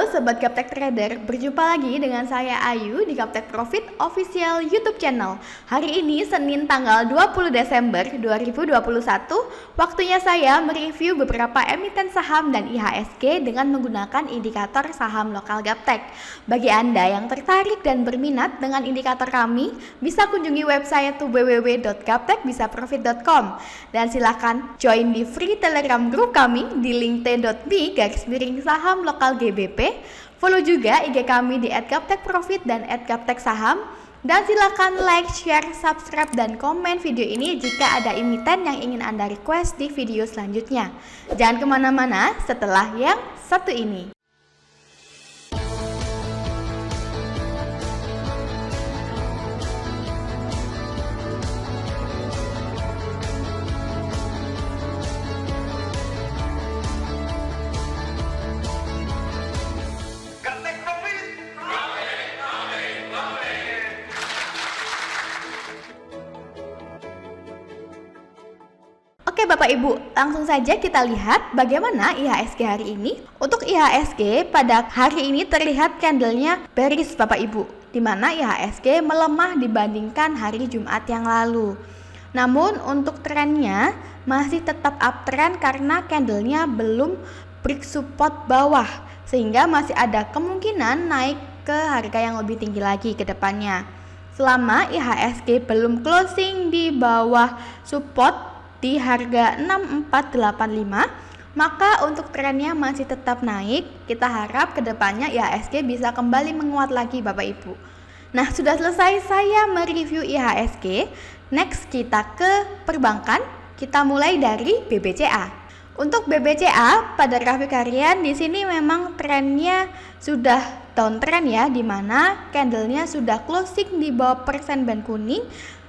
Sobat Gaptek Trader, berjumpa lagi dengan saya Ayu di Gaptek Profit Official YouTube channel. Hari ini Senin tanggal 20 Desember 2021, waktunya saya mereview beberapa emiten saham dan IHSG dengan menggunakan indikator saham lokal Gaptek. Bagi Anda yang tertarik dan berminat dengan indikator kami, bisa kunjungi website www.gaptekbisaprofit.com dan silakan join di free Telegram group kami di link t.me/saham lokal GBP. Follow juga IG kami di @gaptekprofit dan @gapteksaham. Dan silakan like, share, subscribe, dan komen video ini jika ada emiten yang ingin Anda request di video selanjutnya. Jangan kemana-mana setelah yang satu ini. Oke Bapak Ibu, langsung saja kita lihat bagaimana IHSG hari ini. Untuk IHSG pada hari ini terlihat candlenya bearish Bapak Ibu, di mana IHSG melemah dibandingkan hari Jumat yang lalu. Namun untuk trennya masih tetap uptrend karena candlenya belum break support bawah, sehingga masih ada kemungkinan naik ke harga yang lebih tinggi lagi ke depannya. Selama IHSG belum closing di bawah support di harga 6485, maka untuk trennya masih tetap naik. Kita harap kedepannya IHSG bisa kembali menguat lagi Bapak Ibu. Nah, sudah selesai saya mereview IHSG. Next kita ke perbankan. Kita mulai dari BBCA. Untuk BBCA pada grafik harian di sini memang trennya sudah downtrend ya, di mana candlenya sudah closing di bawah persen band kuning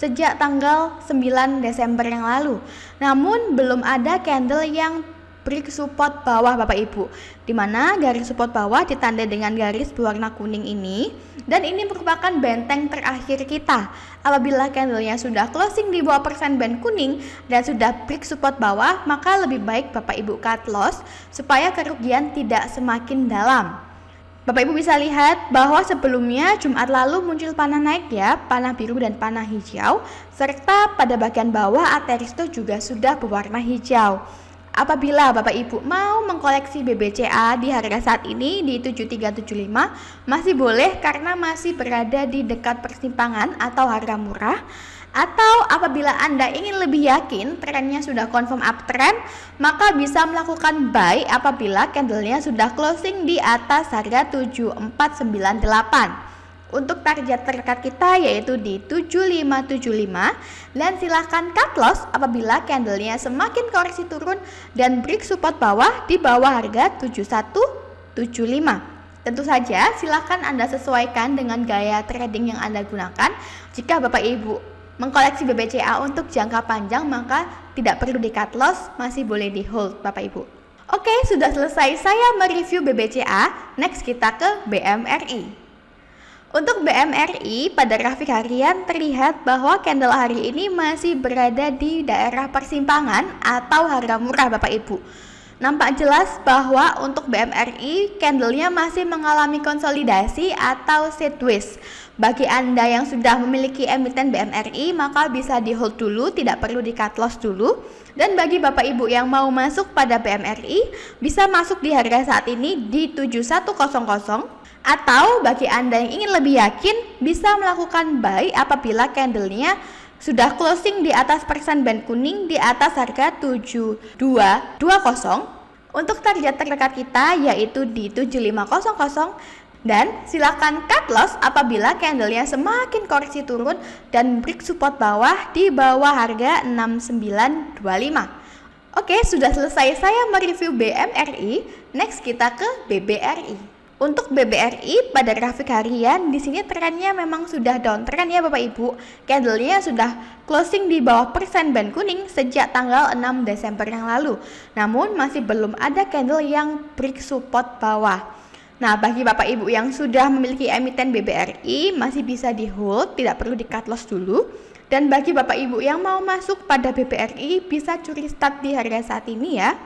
sejak tanggal 9 Desember yang lalu. Namun belum ada candle yang break support bawah Bapak Ibu, di mana garis support bawah ditandai dengan garis berwarna kuning ini, dan ini merupakan benteng terakhir kita. Apabila candlenya sudah closing di bawah persen band kuning dan sudah break support bawah, maka lebih baik Bapak Ibu cut loss supaya kerugian tidak semakin dalam. Bapak Ibu bisa lihat bahwa sebelumnya Jumat lalu muncul panah naik ya, panah biru dan panah hijau, serta pada bagian bawah Ateristo juga sudah berwarna hijau. Apabila Bapak Ibu mau mengkoleksi BBCA di harga saat ini di 7375, masih boleh karena masih berada di dekat persimpangan atau harga murah. Atau apabila Anda ingin lebih yakin trennya sudah confirm uptrend, maka bisa melakukan buy apabila candlenya sudah closing di atas harga 7498. Untuk target terdekat kita yaitu di 7575, dan silahkan cut loss apabila candlenya semakin koreksi turun dan break support bawah di bawah harga 7175. Tentu saja silahkan Anda sesuaikan dengan gaya trading yang Anda gunakan. Jika Bapak Ibu mengkoleksi BBCA untuk jangka panjang, maka tidak perlu di cut loss, masih boleh di hold Bapak Ibu. Oke, sudah selesai saya mereview BBCA. Next kita ke BMRI. Untuk BMRI pada grafik harian terlihat bahwa candle hari ini masih berada di daerah persimpangan atau harga murah Bapak Ibu. Nampak jelas bahwa untuk BMRI candlenya masih mengalami konsolidasi atau sideways. Bagi Anda yang sudah memiliki emiten BMRI, maka bisa di hold dulu, tidak perlu di cut loss dulu. Dan bagi Bapak Ibu yang mau masuk pada BMRI, bisa masuk di harga saat ini di 7100. Atau bagi Anda yang ingin lebih yakin, bisa melakukan buy apabila candlenya sudah closing di atas persen band kuning di atas harga 7220. Untuk target terdekat kita yaitu di 7500, dan silakan cut loss apabila candlenya semakin koreksi turun dan break support bawah di bawah harga 6925. Oke, sudah selesai saya mereview BMRI. Next kita ke BBRI. Untuk BBRI pada grafik harian di sini trennya memang sudah downtrend ya Bapak Ibu. Candlenya sudah closing di bawah persen band kuning sejak tanggal 6 Desember yang lalu. Namun masih belum ada candle yang break support bawah. Nah, bagi Bapak Ibu yang sudah memiliki emiten BBRI masih bisa di hold, tidak perlu di cut loss dulu. Dan bagi Bapak Ibu yang mau masuk pada BBRI bisa curi start di harga saat ini ya,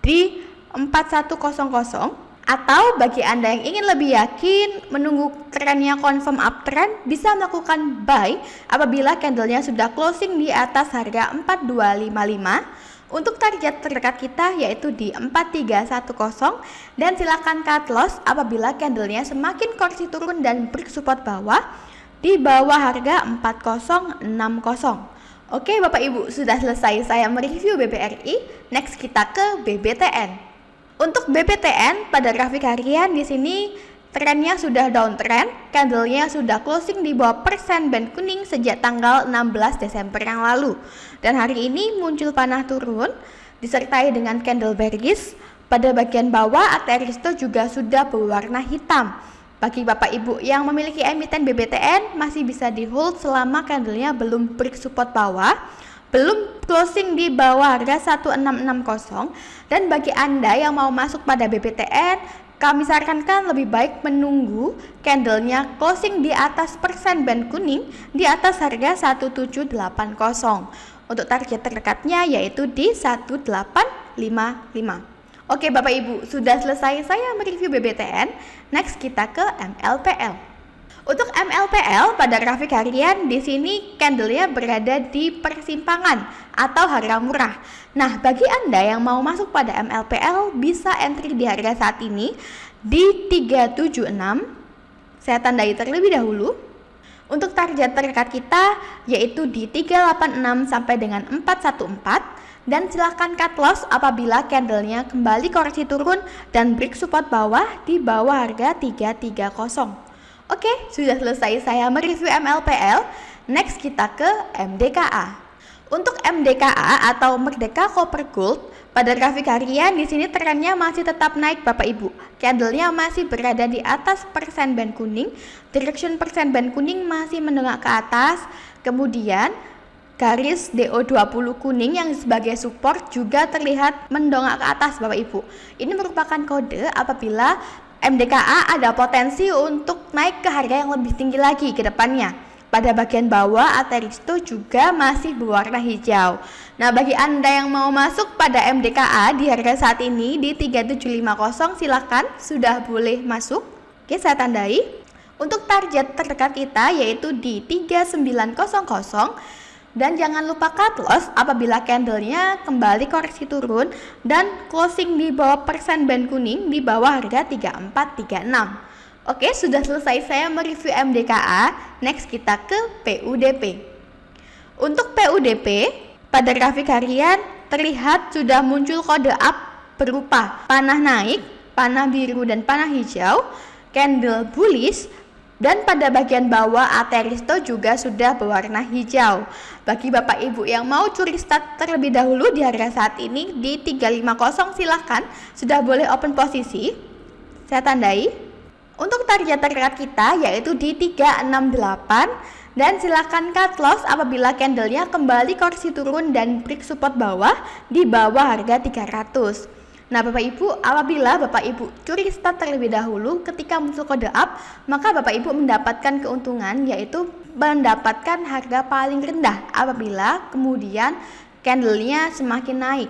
di 4100. Atau bagi Anda yang ingin lebih yakin menunggu trennya confirm uptrend, bisa melakukan buy apabila candlenya sudah closing di atas harga 4255. Untuk target terdekat kita yaitu di 4310, dan silakan cut loss apabila candlenya semakin koreksi turun dan break support bawah di bawah harga 4060. Oke Bapak Ibu, sudah selesai saya mereview BBRI. Next kita ke BBTN. Untuk BBTN pada grafik harian di sini trennya sudah downtrend, candlenya sudah closing di bawah persen band kuning sejak tanggal 16 Desember yang lalu. Dan hari ini muncul panah turun disertai dengan candle bearish. Pada bagian bawah ATR Risto juga sudah berwarna hitam. Bagi Bapak Ibu yang memiliki emiten BBTN masih bisa di hold selama candlenya belum break support bawah, belum closing di bawah harga 1660. Dan bagi Anda yang mau masuk pada BBTN, kami sarankan lebih baik menunggu candlenya closing di atas persen band kuning di atas harga 1780. Untuk target terdekatnya yaitu di 1855. Oke Bapak Ibu, sudah selesai saya mereview BBTN. Next kita ke MLPL. Untuk MLPL pada grafik harian di sini candlenya berada di persimpangan atau harga murah. Nah, bagi Anda yang mau masuk pada MLPL bisa entry di harga saat ini di 376. Saya tandai terlebih dahulu. Untuk target terdekat kita yaitu di 386 sampai dengan 414, dan silakan cut loss apabila candlenya kembali koreksi turun dan break support bawah di bawah harga 330. Oke, sudah selesai saya mereview MLPL. Next kita ke MDKA. Untuk MDKA atau Merdeka Copper Gold pada grafik harian di sini trennya masih tetap naik Bapak Ibu. Candlenya masih berada di atas persen band kuning. Direction persen band kuning masih mendongak ke atas. Kemudian garis DO20 kuning yang sebagai support juga terlihat mendongak ke atas Bapak Ibu. Ini merupakan kode apabila MDKA ada potensi untuk naik ke harga yang lebih tinggi lagi ke depannya. Pada bagian bawah ATR Risto juga masih berwarna hijau. Nah, bagi Anda yang mau masuk pada MDKA di harga saat ini di 3750, silakan sudah boleh masuk. Oke, saya tandai. Untuk target terdekat kita yaitu di 3900. Dan jangan lupa cut loss apabila candlenya kembali koreksi turun dan closing di bawah persen band kuning di bawah harga 3436. Oke, sudah selesai saya mereview MDKA. Next kita ke PUDP. Untuk PUDP pada grafik harian terlihat sudah muncul kode up berupa panah naik, panah biru dan panah hijau, candle bullish. Dan pada bagian bawah ATR Risto juga sudah berwarna hijau. Bagi Bapak Ibu yang mau curi start terlebih dahulu di harga saat ini di 350, silahkan sudah boleh open posisi. Saya tandai. Untuk target terdekat kita yaitu di 368, dan silakan cut loss apabila candlenya kembali koreksi turun dan break support bawah di bawah harga 300. Nah Bapak Ibu, apabila Bapak Ibu curi start terlebih dahulu ketika muncul kode up, maka Bapak Ibu mendapatkan keuntungan yaitu mendapatkan harga paling rendah apabila kemudian candlenya semakin naik.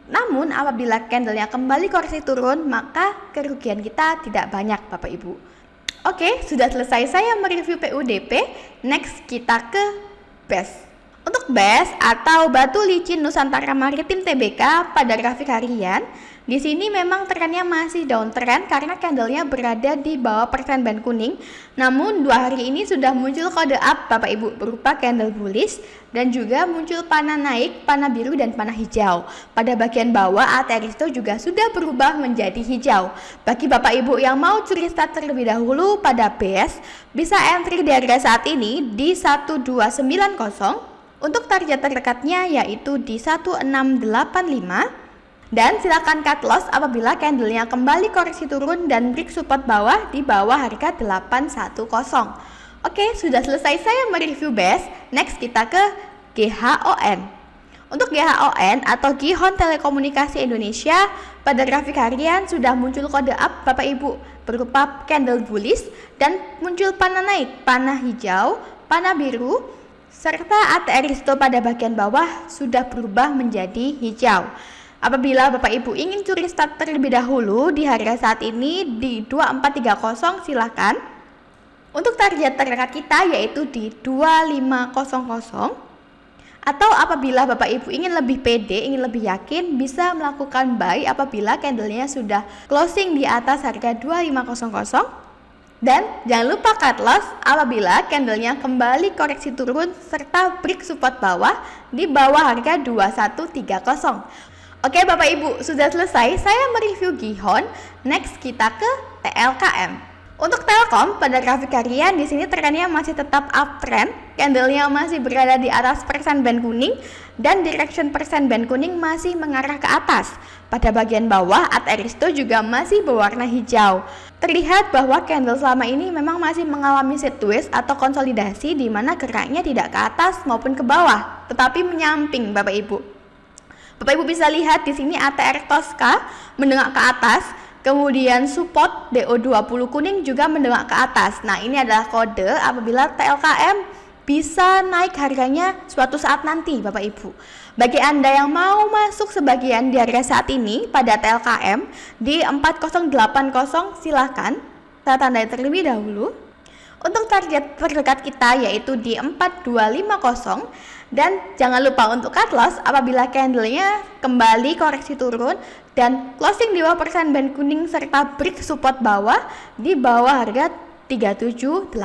Namun apabila candlenya kembali koreksi turun, maka kerugian kita tidak banyak Bapak Ibu. Oke, sudah selesai saya mereview PUDP. Next kita ke BES. Untuk BES atau Batu Licin Nusantara Maritim Tbk pada grafik harian, di sini memang trennya masih downtrend karena candlenya berada di bawah persen band kuning. Namun 2 hari ini sudah muncul kode up Bapak Ibu berupa candle bullish dan juga muncul panah naik, panah biru dan panah hijau. Pada bagian bawah ATR Risto juga sudah berubah menjadi hijau. Bagi Bapak Ibu yang mau curi start terlebih dahulu pada BES, bisa entry di harga saat ini di 1290. Untuk target terdekatnya yaitu di 1685, dan silakan cut loss apabila candlenya kembali koreksi turun dan break support bawah di bawah harga 810. Oke, sudah selesai saya mereview BES. Next kita ke GHON. Untuk GHON atau Gihon Telekomunikasi Indonesia pada grafik harian sudah muncul kode up Bapak Ibu berupa candle bullish dan muncul panah naik, panah hijau, panah biru, serta ATR Risto pada bagian bawah sudah berubah menjadi hijau. Apabila Bapak Ibu ingin curi start terlebih dahulu di harga saat ini di 2430, silakan. Untuk target terdekat kita yaitu di 2500. Atau apabila Bapak Ibu ingin lebih pede, ingin lebih yakin, bisa melakukan buy apabila candlenya sudah closing di atas harga 2500. Dan jangan lupa cut loss apabila candlenya kembali koreksi turun serta break support bawah di bawah harga 2130. Oke Bapak Ibu, sudah selesai saya mereview Gihon. Next kita ke TLKM. Untuk Telkom pada grafik harian di sini trennya masih tetap uptrend, candlenya masih berada di atas persen band kuning dan direction persen band kuning masih mengarah ke atas. Pada bagian bawah AT Aristo juga masih berwarna hijau. Terlihat bahwa candle selama ini memang masih mengalami sideways atau konsolidasi di mana geraknya tidak ke atas maupun ke bawah, tetapi menyamping Bapak Ibu. Bapak Ibu bisa lihat di sini ATR Tosca mendengak ke atas. Kemudian support DO20 kuning juga mendengak ke atas. Nah, ini adalah kode apabila TLKM bisa naik harganya suatu saat nanti Bapak Ibu. Bagi Anda yang mau masuk sebagian di harga saat ini pada TLKM di 4080, silahkan tanda terlebih dahulu. Untuk target terdekat kita yaitu di 4250. Dan jangan lupa untuk cut loss apabila candlenya kembali koreksi turun dan closing di bawah persen band kuning serta break support bawah di bawah harga 3780.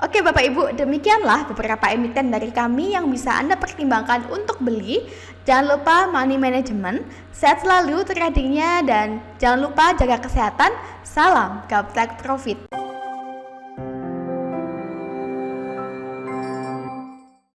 Oke Bapak Ibu, demikianlah beberapa emiten dari kami yang bisa Anda pertimbangkan untuk beli. Jangan lupa money management, sehat selalu tradingnya, dan jangan lupa jaga kesehatan. Salam Gaptek Profit.